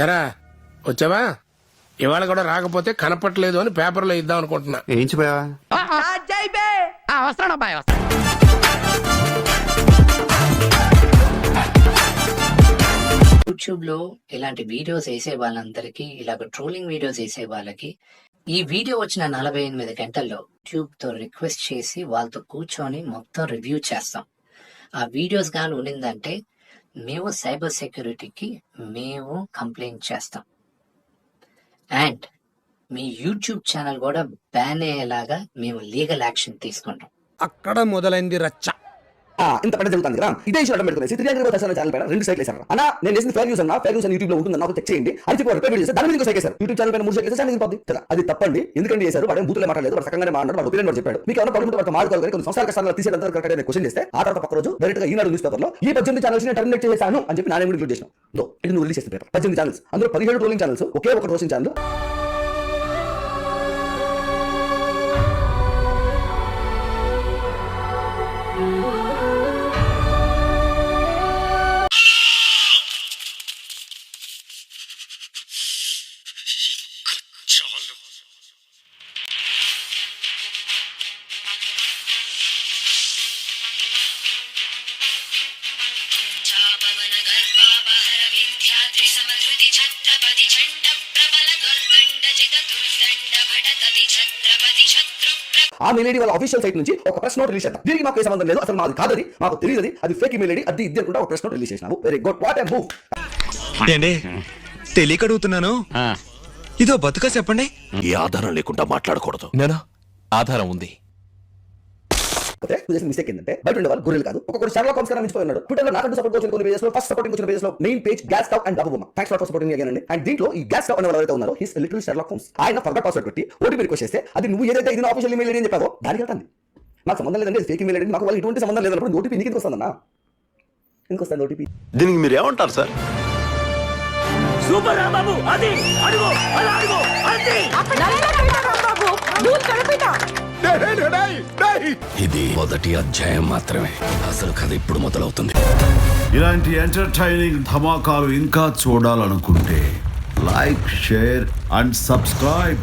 ఎరా వచ్చావా? ఇవాళ కూడా రాకపోతే కనపట్లేదు అని పేపర్లో ఇద్దాం అనుకుంటున్నా. ఏంచిపోయావా? వస్తాను అబ్బాయి. యూట్యూబ్ లో ఇలాంటి వీడియోస్ వేసే వాళ్ళందరికీ, ఇలాగ ట్రోలింగ్ వీడియోస్ వేసే వాళ్ళకి ఈ వీడియో వచ్చిన 48 గంటల్లో యూట్యూబ్ తో రిక్వెస్ట్ చేసి వాళ్ళతో కూర్చొని మొత్తం రివ్యూ చేస్తాం. ఆ వీడియోస్ గాని ఉండిందంటే మేము సైబర్ సెక్యూరిటీకి మేము కంప్లైంట్ చేస్తాం. అండ్ మీ యూట్యూబ్ ఛానల్ కూడా బ్యాన్ అయ్యేలాగా మేము లీగల్ యాక్షన్ తీసుకుంటాం. అక్కడ మొదలైంది రచ్చ. ఇంత పెద్ద జరుగుతుంది కదా, ఇదే ఇష్యూ అడ్డం పెట్టుకునేసి 300 ఛానల్ పైన 2 సైట్లు వేశారు. అన్నా నేను చేసిన ఫేర్ యూస్ అన్నా, ఫేర్ యూస్ అని యూట్యూబ్ లో ఉంటుంది, నాకు చెక్ చేయండి అని చెప్పి రిపేర్ చేస్తే దాని మీద ఇంకో సైట్ వేశారు. యూట్యూబ్ ఛానల్ పైన 3 సైట్లు వేస్తే ఛానల్ పోద్ది కదా. అది తప్పండి. ఎందుకంటే చేశారు వాడు బూతులే మాట్లాడలేదు, వాడు సకంగానే మాట్లాడు, వాడు ఒపీనియన్ చెప్పాడు. మీకు ఎవరైనా ప్రాబ్లం వాడు మాట్లాడుకోవాలి. కొన్ని సంవత్సరాల కష్టాలు తీసేదంతా కరెక్ట్ అనే క్వశ్చన్ చేస్తే ఆ తర్వాత పక్క రోజు డైరెక్ట్ గా ఈనాడు న్యూస్ పేపర్ లో ఈ 18 ఛానల్స్ ని టర్మినేట్ చేశాను అని చెప్పి నానే ఇంక్లూడ్ చేసాను. ఇది నువ్వు రిలీజ్ చేసిన పేపర్ 18 ఛానల్స్, అందులో 17 ట్రోలింగ్ ఛానల్స్, ఒకే ఒక రోస్టింగ్ ఛానల్. ఆ మెయిల్ ఐడి వాళ్ళ ఆఫీషియల్ సైట్ నుంచి ఒక ప్రెస్ నోట్ రిలీజ్ చేద్దాం. దీనికి మాకు ఏ సంబంధం లేదు, అసలు మాది కాదది, మాకు తెలియదు, అది ఫేక్ ఈమెయిల్ ఐడి, అది ఇది అనుకుంటా ఒక ప్రెస్ నోట్ రిలీజ్ చేసినాము. Very good, what a move. ఏండి తెలియక అడుగుతున్నాను, ఇదో బతుక చెప్పండి. ఈ ఆధారం లేకుండా మాట్లాడకూడదు. నేనా ఆధారం ఉంది. మిస్టేక్ ఏంటంటే బయట ఉండే వాళ్ళు గొర్రెలు కాదు. ఒక్కొక్కరు షెర్లాక్ హోమ్స్ మించిపోయినాడు. ట్విట్టర్ లో నాకంటూ సపోర్ట్ వచ్చిన కొన్ని పేజెస్ లో ఫస్ట్ సపోర్టింగ్ వచ్చిన పేజెస్ లో main page gas stove and Babu. Thanks for supporting again అండి. అండ్ దీంట్లో ఈ గ్యాస్ స్టవ్ అనే వాళ్ళు ఎవరైతే ఉన్నారో హిస్ లిటిల్ షెర్లాక్ హోమ్స్, ఆయన ఫర్గాట్ పాస్వర్డ్ పెట్టి ఓటీపీ రిక్వెస్ట్ చేస్తే అది నువ్వు ఏదైతే ఇది ఆఫీషియల్ ఈమెయిల్ ఐడి అని చెప్పావో దానికి వెళ్తాను. నాకు సంబంధం లేదండి, ఫేక్ ఈమెయిల్ ఐడి, మాకు వాళ్ళు ఎటువంటి సంబంధం లేదన్నప్పుడు ఓటీపీ నీకు ఎందుకు వస్తుందన్నా? ఎందుకు వస్తుంది ఓటీపీ? దీనికి మీరు ఏమంటారు సార్? సూపర్ బాబు, అది అడుగు అలా అడుగు అది ఇది మొదటి అధ్యాయం మాత్రమే, అసలు కథ ఇప్పుడు మొదలవుతుంది. ఇలాంటి ఎంటర్టైనింగ్ ధమాకాలు ఇంకా చూడాలనుకుంటే లైక్, షేర్ అండ్ సబ్స్క్రైబ్.